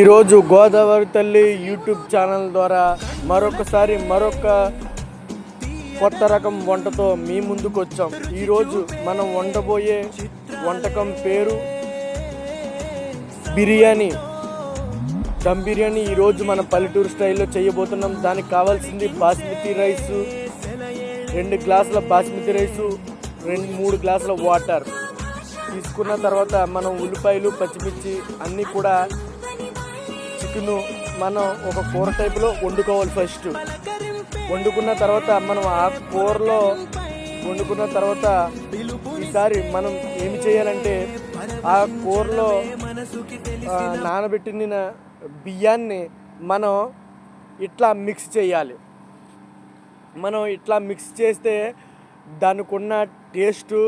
ఈరోజు గోదావరి తల్లి YouTube channel ద్వారా మరొక కొత్త రకం వంటతో మీ ముందుకు వచ్చాం. ఈరోజు మనం వండబోయే వంటకం పేరు బిర్యానీ, దమ్ బిర్యానీ. ఈరోజు మనం పల్లెటూరు స్టైల్లో చేయబోతున్నాం. దానికి కావాల్సింది బాస్మతి రైసు, 2 గ్లాసుల బాస్మతి రైసు, 3 గ్లాసుల వాటర్ తీసుకున్న తర్వాత మనం ఉల్లిపాయలు, పచ్చిమిర్చి అన్నీ కూడా చికెను మనం ఒక కూర టైపులో వండుకోవాలి. ఫస్ట్ వండుకున్న తర్వాత మనం ఆ కూరలో వండుకున్న తర్వాత ఈసారి మనం ఏమి చేయాలంటే ఆ కూరలో నానబెట్టిన బియ్యాన్ని మనం ఇట్లా మిక్స్ చేయాలి. మనం ఇట్లా మిక్స్ చేస్తే దానికి ఉన్న టేస్టు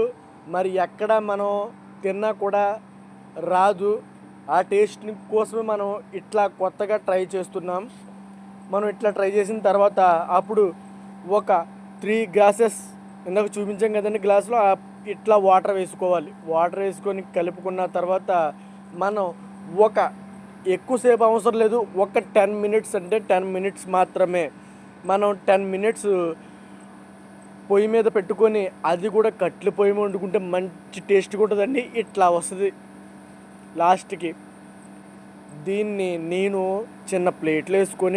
మరి ఎక్కడ మనం తిన్నా కూడా రాదు. ఆ టేస్ట్ కోసమే మనం ఇట్లా కొత్తగా ట్రై చేస్తున్నాం. మనం ఇట్లా ట్రై చేసిన తర్వాత అప్పుడు ఒక 3 గ్లాసెస్ ఇందాక చూపించాం కదండి గ్లాసులో, ఇట్లా వాటర్ వేసుకోవాలి. వాటర్ వేసుకొని కలుపుకున్న తర్వాత మనం ఎక్కువసేపు అవసరం లేదు, ఒక 10 మినిట్స్, అంటే 10 మినిట్స్ మాత్రమే. మనం 10 మినిట్స్ పొయ్యి మీద పెట్టుకొని, అది కూడా కట్టెల పొయ్యి మీద వండుకుంటే మంచి టేస్ట్గా ఉంటుందండి. ఇట్లా వస్తుంది లాస్ట్కి. దీన్ని నేను చిన్న ప్లేట్లో వేసుకొని